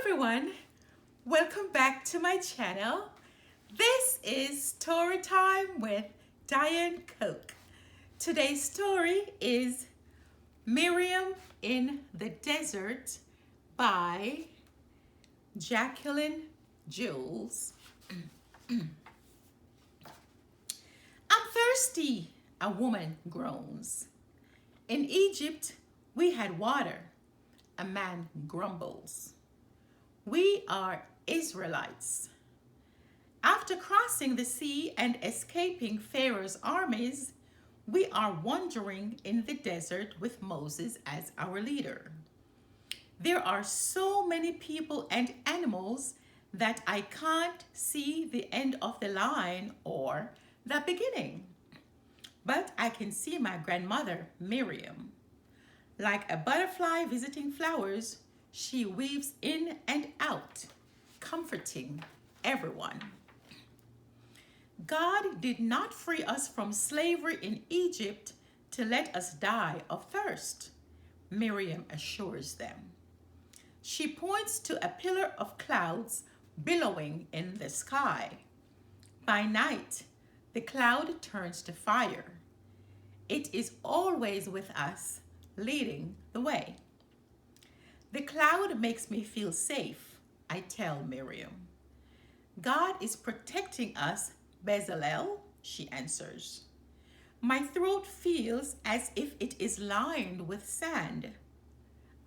everyone, welcome back to my channel. This is Story Time with Diane Coke. Today's story is Miriam in the Desert by Jacqueline Jules. I'm thirsty, a woman groans. In Egypt, we had water, a man grumbles. We are Israelites. After crossing the sea and escaping Pharaoh's armies, we are wandering in the desert with Moses as our leader. There are so many people and animals that I can't see the end of the line or the beginning. But I can see my grandmother, Miriam. Like a butterfly visiting flowers, she weaves in and out, comforting everyone. God did not free us from slavery in Egypt to let us die of thirst, Miriam assures them. She points to a pillar of clouds billowing in the sky. By night, the cloud turns to fire. It is always with us, leading the way. The cloud makes me feel safe, I tell Miriam. God is protecting us, Bezalel, she answers. My throat feels as if it is lined with sand.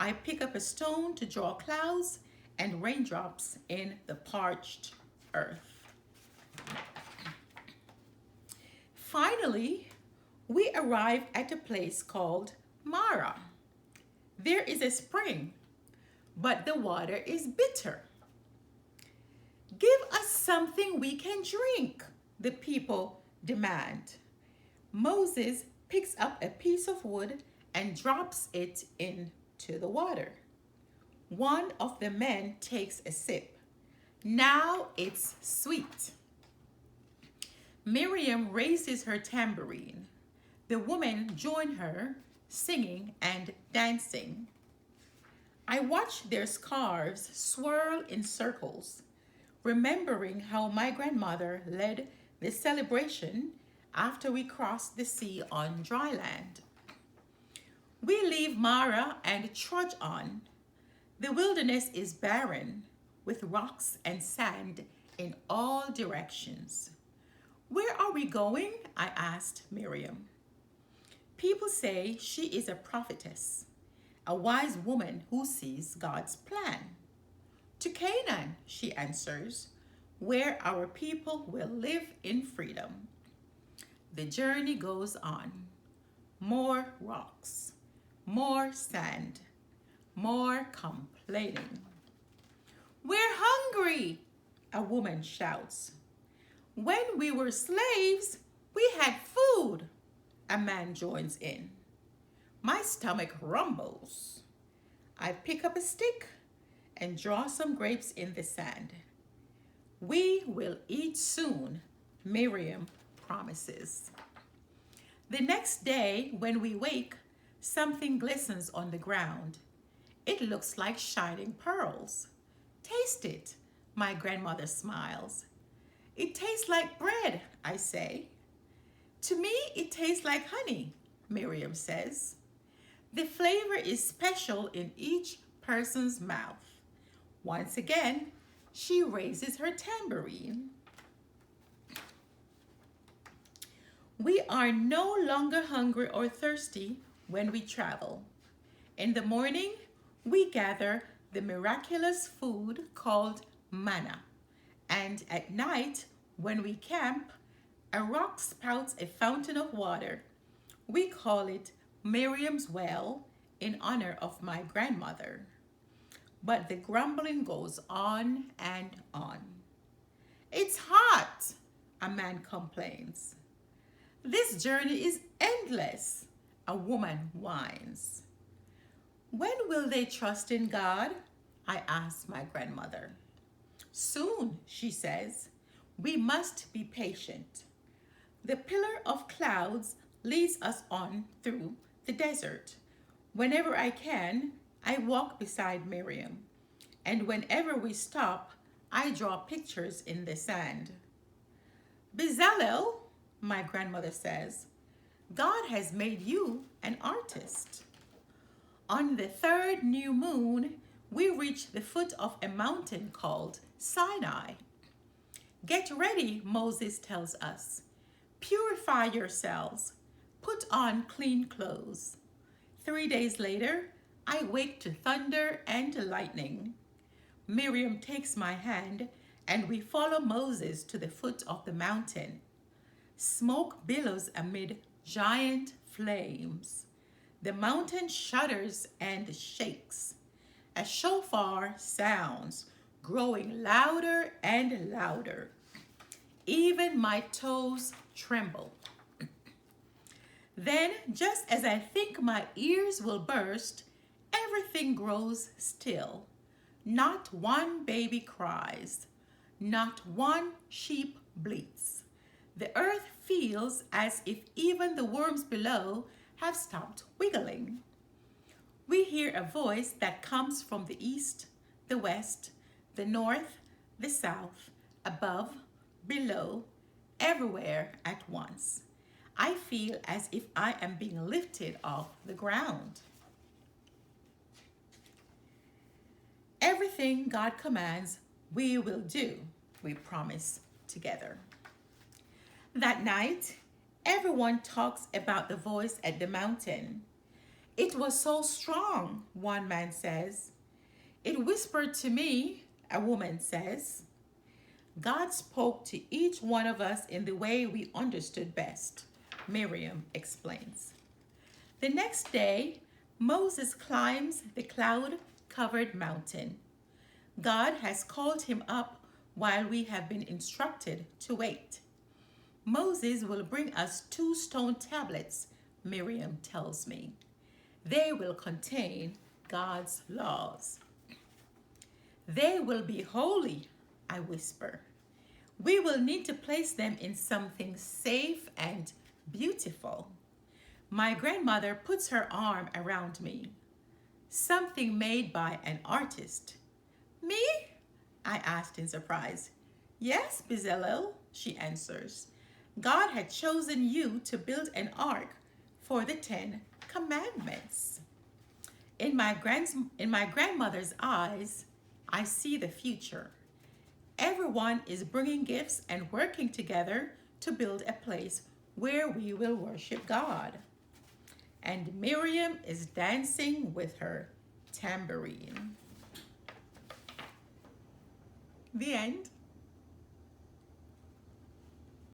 I pick up a stone to draw clouds and raindrops in the parched earth. Finally, we arrive at a place called Mara. There is a spring, but the water is bitter. Give us something we can drink, the people demand. Moses picks up a piece of wood and drops it into the water. One of the men takes a sip. Now it's sweet. Miriam raises her tambourine. The women join her, singing and dancing. I watch their scarves swirl in circles, remembering how my grandmother led the celebration after we crossed the sea on dry land. We leave Mara and trudge on. The wilderness is barren, with rocks and sand in all directions. Where are we going? I asked Miriam. People say she is a prophetess, a wise woman who sees God's plan. To Canaan, she answers, where our people will live in freedom. The journey goes on. More rocks, more sand, more complaining. We're hungry, a woman shouts. When we were slaves, we had food, a man joins in. My stomach rumbles. I pick up a stick and draw some grapes in the sand. We will eat soon, Miriam promises. The next day, when we wake, something glistens on the ground. It looks like shining pearls. Taste it, my grandmother smiles. It tastes like bread, I say. To me, it tastes like honey, Miriam says. The flavor is special in each person's mouth. Once again, she raises her tambourine. We are no longer hungry or thirsty when we travel. In the morning, we gather the miraculous food called manna. And at night, when we camp, a rock spouts a fountain of water. We call it Miriam's Well in honor of my grandmother. But the grumbling goes on and on. It's hot, a man complains. This journey is endless, a woman whines. When will they trust in God? I ask my grandmother. Soon, she says. We must be patient. The pillar of clouds leads us on through the desert. Whenever I can, I walk beside Miriam. And whenever we stop, I draw pictures in the sand. Bezalel, my grandmother says, God has made you an artist. On the third new moon, we reach the foot of a mountain called Sinai. Get ready, Moses tells us. Purify yourselves. Put on clean clothes. 3 days later, I wake to thunder and lightning. Miriam takes my hand and we follow Moses to the foot of the mountain. Smoke billows amid giant flames. The mountain shudders and shakes. A shofar sounds, growing louder and louder. Even my toes tremble. Then, just as I think my ears will burst, everything grows still. Not one baby cries. Not one sheep bleats. The earth feels as if even the worms below have stopped wiggling. We hear a voice that comes from the east, the west, the north, the south, above, below, everywhere at once. I feel as if I am being lifted off the ground. Everything God commands, we will do, we promise together. That night, everyone talks about the voice at the mountain. It was so strong, one man says. It whispered to me, a woman says. God spoke to each one of us in the way we understood best, Miriam explains. The next day, Moses climbs the cloud-covered mountain. God has called him up while we have been instructed to wait. Moses will bring us 2 stone tablets, Miriam tells me. They will contain God's laws. They will be holy, I whisper. We will need to place them in something safe and beautiful. My grandmother puts her arm around me. Something made by an artist. Me? I asked in surprise. Yes, Bezalel, she answers. God had chosen you to build an ark for the 10 Commandments. In my grandmother's eyes, I see the future. Everyone is bringing gifts and working together to build a place where we will worship God. And Miriam is dancing with her tambourine. The end.